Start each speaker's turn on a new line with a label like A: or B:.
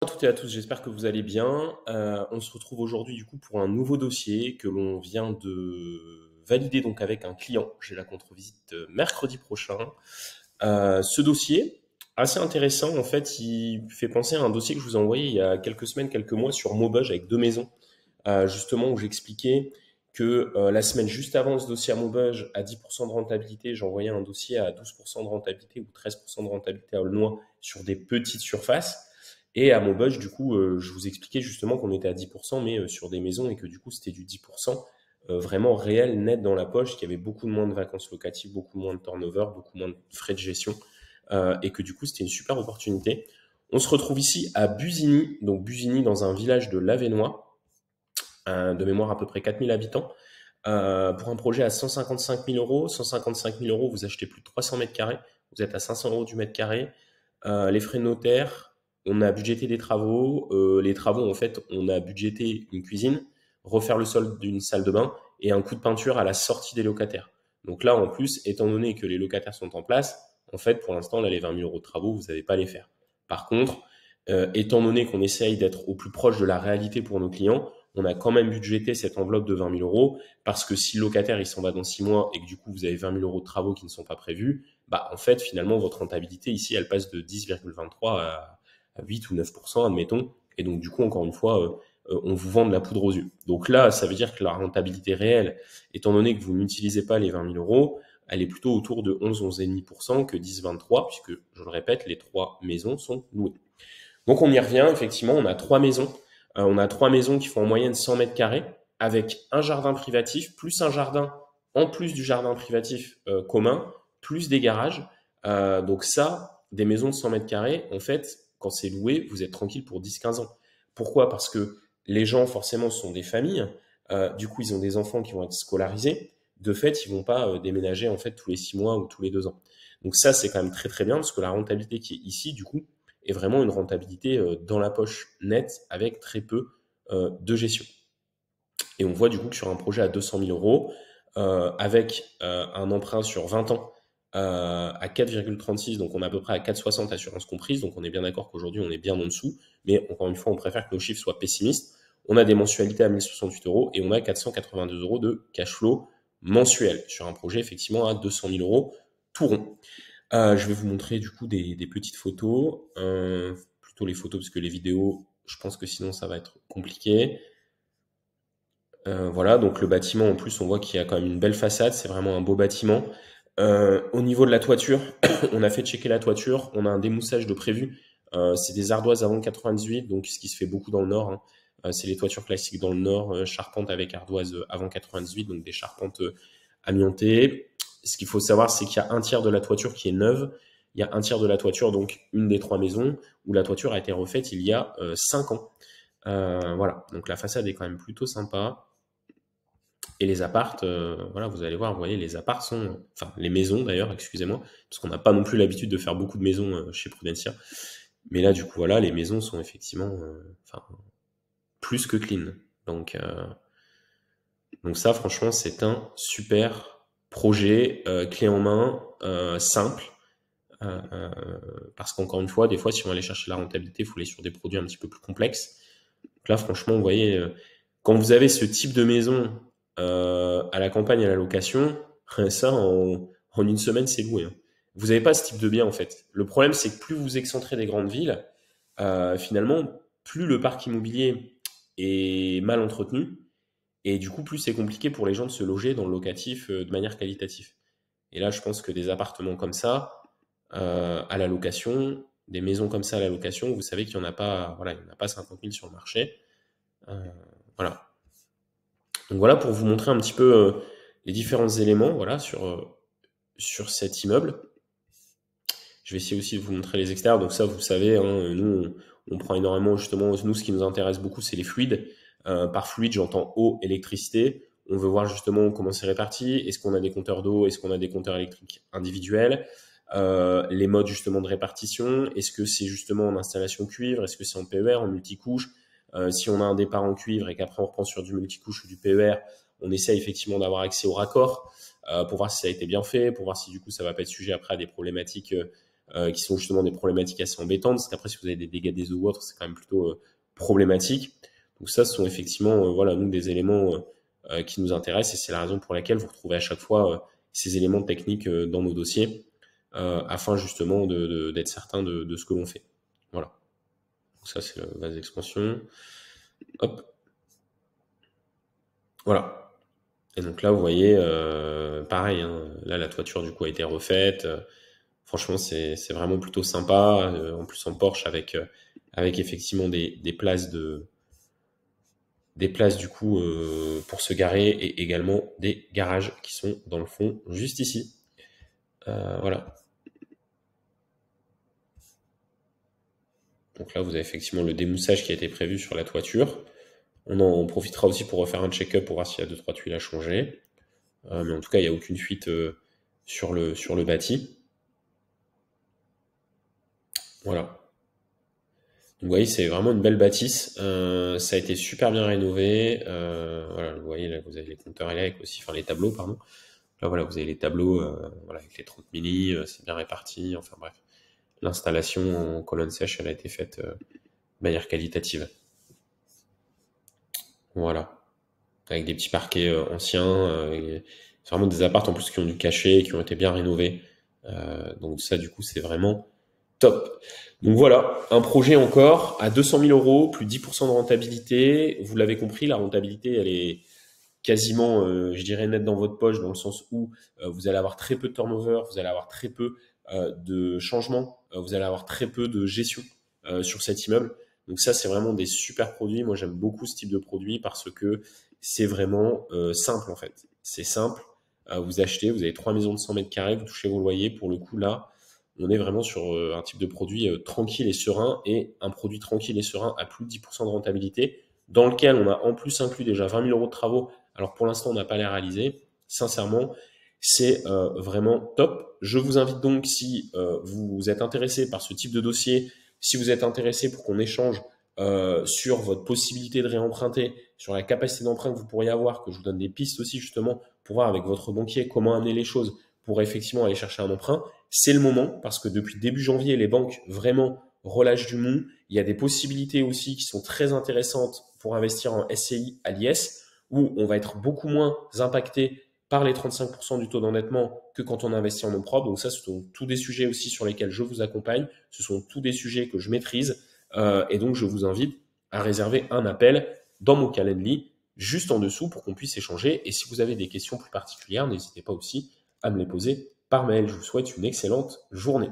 A: À toutes et à tous, j'espère que vous allez bien. On se retrouve aujourd'hui du coup pour un nouveau dossier que l'on vient de valider donc avec un client. J'ai la contre-visite mercredi prochain. Ce dossier, assez intéressant en fait, il fait penser à un dossier que je vous ai envoyé il y a quelques semaines, quelques mois sur Maubeuge avec deux maisons, justement où j'expliquais que la semaine juste avant ce dossier à Maubeuge, à 10% de rentabilité, j'envoyais un dossier à 12% de rentabilité ou 13% de rentabilité à Aulnois sur des petites surfaces. Et à Maubeuge, du coup, je vous expliquais justement qu'on était à 10%, mais sur des maisons et que du coup, c'était du 10% vraiment réel, net dans la poche, qu'il y avait beaucoup moins de vacances locatives, beaucoup moins de turnover, beaucoup moins de frais de gestion, et que du coup, c'était une super opportunité. On se retrouve ici à Busigny, donc Busigny dans un village de l'Avesnois, de mémoire à peu près 4000 habitants, pour un projet à 155 000 euros. 155 000 euros, vous achetez plus de 300 mètres carrés, vous êtes à 500 euros du mètre carré. Les frais de notaire, on a budgété des travaux. Les travaux, en fait, on a budgété une cuisine, refaire le sol d'une salle de bain et un coup de peinture à la sortie des locataires. Donc là, en plus, étant donné que les locataires sont en place, en fait, pour l'instant, là, les 20 000 euros de travaux, vous n'avez pas à les faire. Par contre, étant donné qu'on essaye d'être au plus proche de la réalité pour nos clients, on a quand même budgété cette enveloppe de 20 000 euros parce que si le locataire il s'en va dans 6 mois et que du coup vous avez 20 000 euros de travaux qui ne sont pas prévus, bah en fait finalement votre rentabilité ici elle passe de 10,23 à 8 ou 9%, admettons. Et donc du coup encore une fois on vous vend de la poudre aux yeux. Donc là ça veut dire que la rentabilité réelle, étant donné que vous n'utilisez pas les 20 000 euros, elle est plutôt autour de 11-11,5% que 10,23 puisque je le répète les trois maisons sont louées. Donc on y revient, effectivement, on a trois maisons. On a trois maisons qui font en moyenne 100 mètres carrés, avec un jardin privatif, plus un jardin, en plus du jardin privatif commun, plus des garages. Donc ça, des maisons de 100 mètres carrés, en fait, quand c'est loué, vous êtes tranquille pour 10-15 ans. Pourquoi? Parce que les gens, forcément, sont des familles. Du coup, ils ont des enfants qui vont être scolarisés. De fait, ils vont pas déménager en fait tous les 6 mois ou tous les 2 ans. Donc ça, c'est quand même très très bien parce que la rentabilité qui est ici, du coup, est vraiment une rentabilité dans la poche nette avec très peu de gestion. Et on voit du coup que sur un projet à 200 000 euros, avec un emprunt sur 20 ans à 4,36, donc on est à peu près à 4,60 assurance comprise, donc on est bien d'accord qu'aujourd'hui on est bien en dessous, mais encore une fois on préfère que nos chiffres soient pessimistes. On a des mensualités à 1068 euros et on a 482 euros de cash flow mensuel sur un projet effectivement à 200 000 euros tout rond. Je vais vous montrer du coup des petites photos, plutôt les photos parce que les vidéos, je pense que sinon ça va être compliqué. Voilà, donc le bâtiment en plus on voit qu'il y a quand même une belle façade, c'est vraiment un beau bâtiment. Au niveau de la toiture, on a fait checker la toiture, on a un démoussage de prévu. C'est des ardoises avant 98, donc ce qui se fait beaucoup dans le nord, hein. C'est les toitures classiques dans le nord, charpente avec ardoise avant 98, donc des charpentes amiantées. Ce qu'il faut savoir, c'est qu'il y a un tiers de la toiture qui est neuve. Il y a un tiers de la toiture, donc une des trois maisons, où la toiture a été refaite il y a 5 ans. Voilà, donc la façade est quand même plutôt sympa. Et les appartes, voilà, vous allez voir, vous voyez, les appartes sont, enfin, les maisons d'ailleurs, excusez-moi, parce qu'on n'a pas non plus l'habitude de faire beaucoup de maisons chez Prudentia. Mais là, du coup, voilà, les maisons sont effectivement, enfin, plus que clean. Donc, euh, donc ça, franchement, c'est un super projet clé en main, simple. euh, euh, Parce qu'encore une fois, des fois, si on va aller chercher la rentabilité, il faut aller sur des produits un petit peu plus complexes. Donc là, franchement, vous voyez, quand vous avez ce type de maison à la campagne, à la location, ça, en une semaine, c'est loué, hein. Vous n'avez pas ce type de bien, en fait. Le problème, c'est que plus vous excentrez des grandes villes, finalement, plus le parc immobilier est mal entretenu, et du coup, plus c'est compliqué pour les gens de se loger dans le locatif de manière qualitative. Et là, je pense que des appartements comme ça, à la location, des maisons comme ça à la location, vous savez qu'il n'y en a pas, voilà, il n'y en a pas 50 000 sur le marché. Euh, voilà. Donc voilà pour vous montrer un petit peu les différents éléments voilà, sur cet immeuble. Je vais essayer aussi de vous montrer les extérieurs. Donc ça, vous savez, hein, nous, on prend énormément, justement, nous, ce qui nous intéresse beaucoup, c'est les fluides. Par fluide, j'entends eau, électricité. On veut voir justement comment c'est réparti. Est-ce qu'on a des compteurs d'eau? Est-ce qu'on a des compteurs électriques individuels? Les modes justement de répartition. Est-ce que c'est justement en installation cuivre? Est-ce que c'est en PER, en multicouche? Si on a un départ en cuivre et qu'après on reprend sur du multicouche ou du PER, on essaie effectivement d'avoir accès au raccord pour voir si ça a été bien fait, pour voir si du coup ça va pas être sujet après à des problématiques qui sont justement des problématiques assez embêtantes, parce qu'après, si vous avez des dégâts des eaux ou autres, c'est quand même plutôt problématique. Donc ça, ce sont effectivement voilà, nous, des éléments qui nous intéressent, et c'est la raison pour laquelle vous retrouvez à chaque fois ces éléments techniques dans nos dossiers, afin justement d'être certain de ce que l'on fait. Voilà. Donc ça, c'est la base d'expansion. Hop. Voilà. Et donc là, vous voyez, pareil, hein, là, la toiture, du coup, a été refaite. Franchement, c'est vraiment plutôt sympa. En plus, en Porsche, avec effectivement des places du coup pour se garer, et également des garages qui sont dans le fond, juste ici. Voilà. Donc là, vous avez effectivement le démoussage qui a été prévu sur la toiture. On en profitera aussi pour refaire un check-up pour voir s'il y a 2-3 tuiles à changer. Mais en tout cas, il n'y a aucune fuite sur le bâti. Voilà. Donc, vous voyez, c'est vraiment une belle bâtisse. Ça a été super bien rénové. Voilà, vous voyez, là, vous avez les compteurs électriques aussi, enfin les tableaux, pardon. Là, voilà, vous avez les tableaux voilà, avec les 30 milli, c'est bien réparti. Enfin bref, l'installation en colonne sèche, elle a été faite de manière qualitative. Voilà. Avec des petits parquets anciens. C'est vraiment des apparts en plus qui ont du cachet, qui ont été bien rénovés. Donc ça, du coup, c'est vraiment top. Donc voilà, un projet encore à 200 000 euros, plus 10% de rentabilité. Vous l'avez compris, la rentabilité, elle est quasiment, je dirais, nette dans votre poche, dans le sens où vous allez avoir très peu de turnover, vous allez avoir très peu de changements, vous allez avoir très peu de gestion sur cet immeuble. Donc ça, c'est vraiment des super produits. Moi, j'aime beaucoup ce type de produit parce que c'est vraiment simple en fait. C'est simple. Vous achetez, vous avez 3 maisons de 100 mètres carrés, vous touchez vos loyers. Pour le coup, là, on est vraiment sur un type de produit tranquille et serein, et un produit tranquille et serein à plus de 10% de rentabilité, dans lequel on a en plus inclus déjà 20 000 euros de travaux. Alors pour l'instant, on n'a pas les réalisés. Sincèrement, c'est vraiment top. Je vous invite donc, si vous êtes intéressé par ce type de dossier, si vous êtes intéressé pour qu'on échange sur votre possibilité de réemprunter, sur la capacité d'emprunt que vous pourriez avoir, que je vous donne des pistes aussi justement pour voir avec votre banquier comment amener les choses pour effectivement aller chercher un emprunt, c'est le moment, parce que depuis début janvier, les banques vraiment relâchent du mou. Il y a des possibilités aussi qui sont très intéressantes pour investir en SCI à l'IS, où on va être beaucoup moins impacté par les 35% du taux d'endettement que quand on investit en nom propre. Donc ça, ce sont tous des sujets aussi sur lesquels je vous accompagne. Ce sont tous des sujets que je maîtrise. Et donc, je vous invite à réserver un appel dans mon Calendly, juste en dessous, pour qu'on puisse échanger. Et si vous avez des questions plus particulières, n'hésitez pas aussi à me les poser par mail. Je vous souhaite une excellente journée.